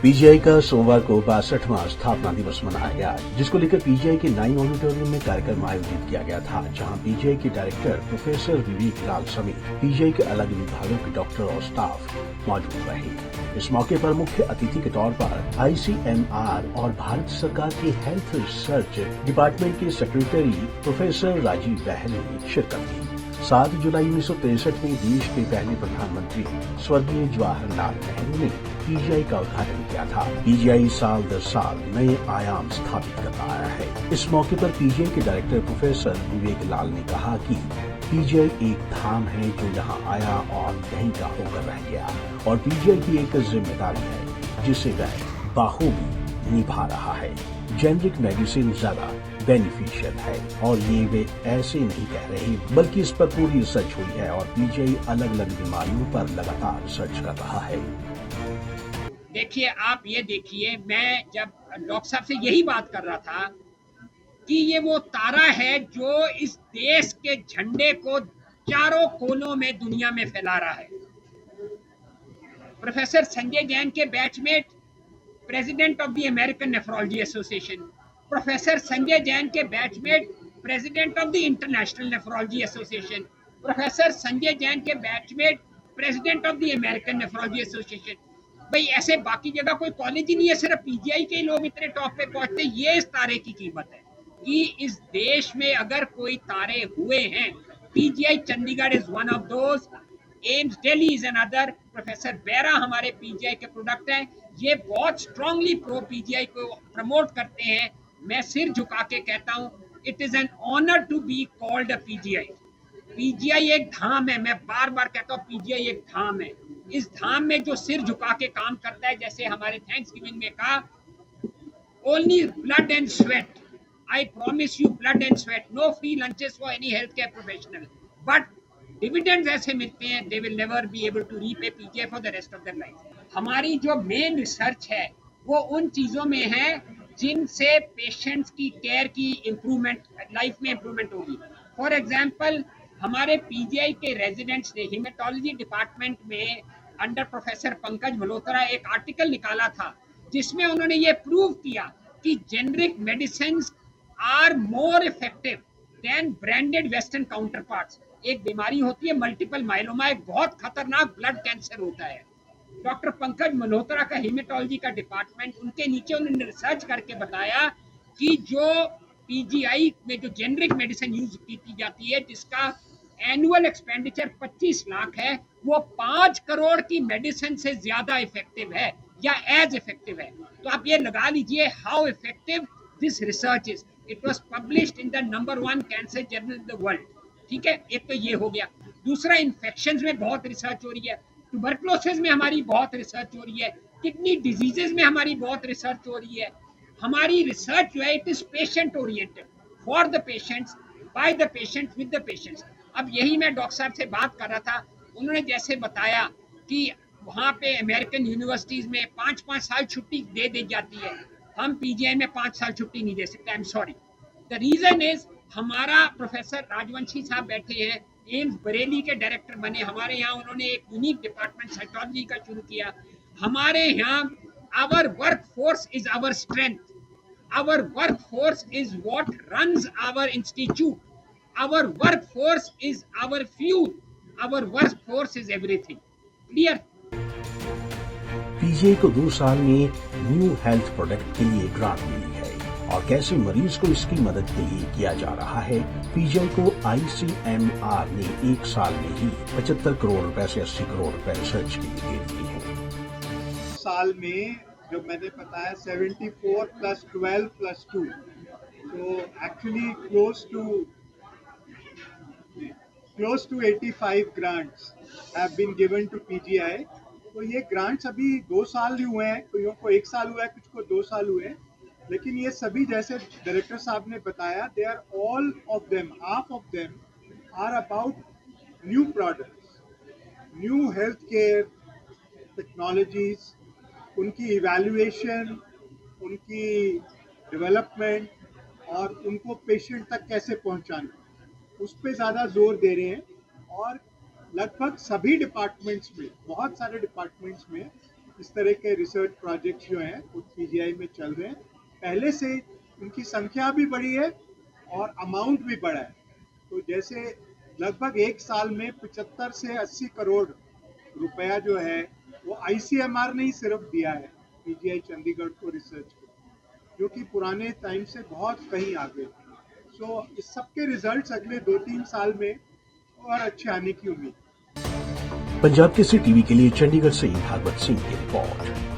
PGI का सोमवार को 62वां स्थापना दिवस मनाया गया, जिसको लेकर पीजीआई के 9 ऑडिटोरियम में कार्यक्रम आयोजित किया गया था, जहां पीजीआई के डायरेक्टर प्रोफेसर विवेक लाल समेत पीजीआई के अलग विभागों के डॉक्टर और स्टाफ मौजूद रहे। इस मौके पर मुख्य अतिथि के तौर पर आईसीएमआर और भारत सरकार के हेल्थ रिसर्च डिपार्टमेंट के सेक्रेटरी प्रोफेसर राजीव बहल ने शिरकत की। 7 जुलाई 1963 में देश के पहले प्रधानमंत्री स्वर्गीय जवाहरलाल नेहरू ने पीजीआई का उद्घाटन किया था। पीजीआई साल दर साल नए आयाम स्थापित करता आया है। इस मौके पर पीजीआई के डायरेक्टर प्रोफेसर विवेक लाल ने कहा कि पीजीआई एक धाम है जो यहाँ आया और यहीं का होकर रह गया, और पीजीआई की एक जिम्मेदारी है जिसे वह बाखूबी निभा रहा है। जेनरिक मेडिसिन ज्यादा बेनिफिशियल है, और ये वे ऐसे नहीं कह रहे, बल्कि इस पर पूरी रिसर्च हुई है और पीजीआई अलग अलग बीमारियों पर लगातार रिसर्च कर रहा है। देखिए, आप ये देखिए, मैं जब डॉक्टर साहब से यही बात कर रहा था कि ये वो तारा है जो इस देश के झंडे को चारों कोनों में दुनिया में फैला रहा है। प्रोफेसर संजय जैन के batchmate, president of the American nephrology association, professor Sanjay Jain के batchmate, president of the international nephrology association, professor Sanjay Jain के batchmate, president of the American nephrology association. भाई, ऐसे बाकी जगह कोई कॉलेज ही नहीं है, सिर्फ पीजीआई के लोग इतने टॉप पे पहुंचते। ये इस तारे की कीमत है कि इस देश में अगर कोई तारे हुए हैं, PGI Chandigarh is one of those, AIIMS Delhi is another. Professor Bera हमारे पीजीआई के प्रोडक्ट हैं। ये बहुत स्ट्रांगली प्रो पीजीआई को प्रमोट करते हैं। मैं सिर झुका के कहता हूं, it is an honour to be called a PGI. PGI एक धाम है, मैं बार बार कहता हूँ, पीजीआई एक धाम है। इस धाम में जो सिर झुका के काम करता है, जैसे हमारे थैंक्सगिविंग में कहा, only blood and sweat, I promise you blood and sweat, no free lunches for any health care professional, but dividends ऐसे मिलते हैं, they will never be able to repay PGI for the rest of their life. हमारी जो main research है वो उन चीजों में है जिनसे पेशेंट्स की केयर की इंप्रूवमेंट, लाइफ में इंप्रूवमेंट होगी। फॉर एग्जांपल, हमारे पीजीआई के रेजिडेंट्स ने हेमेटोलॉजी डिपार्टमेंट में अंडर प्रोफेसर पंकज मल्होत्रा एक आर्टिकल निकाला था, जिसमें उन्होंने ये प्रूव किया कि generic medicine are more effective than branded western counterparts. एक बीमारी होती है मल्टीपल माइलोमा, एक बहुत खतरनाक ब्लड कैंसर होता है। डॉक्टर पंकज मल्होत्रा का हेमेटोलॉजी का डिपार्टमेंट, उनके नीचे उन्होंने रिसर्च करके बताया कि जो पीजीआई में जो जेनरिक मेडिसिन यूज की जाती है, जिसका एनुअल एक्सपेंडिचर 25 लाख है, वो 5 करोड़ की मेडिसिन से ज्यादा इफेक्टिव है या एज इफेक्टिव है। तो आप ये लगा लीजिए how effective this research is. It was published in the number 1 cancer journal in the world. ठीक है, एक तो ये हो गया। दूसरा, इन्फेक्शंस में बहुत रिसर्च हो रही है, ट्यूबरकुलोसिस में हमारी बहुत रिसर्च हो रही है, किडनी डिजीजेस में हमारी बहुत रिसर्च हो रही है। हमारी रिसर्च जो है, it is patient oriented, for the patients, by the patients, with the patients. अब यही मैं डॉक्टर साहब से बात कर रहा था, उन्होंने जैसे बताया कि वहाँ पे अमेरिकन यूनिवर्सिटीज में 5-5 साल छुट्टी दे दी जाती है, हम पीजीआई में 5 साल छुट्टी नहीं दे सकते। I am sorry. The reason is, हमारा प्रोफेसर राजवंशी साहब बैठे हैं, एम्स बरेली के डायरेक्टर बने, हमारे यहाँ उन्होंने एक यूनिक डिपार्टमेंट साइकोलॉजी का शुरू किया। हमारे यहाँ our workforce is our strength, our workforce is what runs our institute, our workforce is our fuel, our workforce is everything. Clear? PGI को 2 साल में न्यू हेल्थ प्रोडक्ट के लिए ग्रांट मिली है, और कैसे मरीज को इसकी मदद के लिए किया जा रहा है। पीजीआई को आईसीएमआर ने 1 साल में ही 75 करोड़ रुपए से 80 करोड़ रुपए रिसर्च के लिए दे दिए हैं। साल में जो मैंने बताया 74 प्लस 12 प्लस 2, तो actually close to 85 grants have been given to PGI। तो ये ग्रांट्स अभी 2 साल ही हुए हैं, कुछ को 1 साल हुआ है, कुछ को 2 साल हुए हैं, लेकिन ये सभी जैसे डायरेक्टर साहब ने बताया, they are all of them, half of them are about new products, new health care technologies, उनकी इवैल्यूएशन, उनकी डेवलपमेंट और उनको पेशेंट तक कैसे पहुंचाना, उस पर ज़्यादा जोर दे रहे हैं। और लगभग सभी डिपार्टमेंट्स में, बहुत सारे डिपार्टमेंट्स में इस तरह के रिसर्च प्रोजेक्ट्स जो हैं वो पीजीआई में चल रहे हैं। पहले से उनकी संख्या भी बढ़ी है और अमाउंट भी बढ़ा है। तो जैसे लगभग एक साल में 75 से 80 करोड़ रुपया जो है वो आईसीएमआर ने ही सिर्फ दिया है पीजीआई चंडीगढ़ को रिसर्च को, जो कि पुराने टाइम से बहुत कहीं आगे। सो इस सब के रिजल्ट्स अगले 2-3 साल में और अच्छे आने की उम्मीद। पंजाब केसरी टीवी के लिए चंडीगढ़ से भागवत सिंह की रिपोर्ट।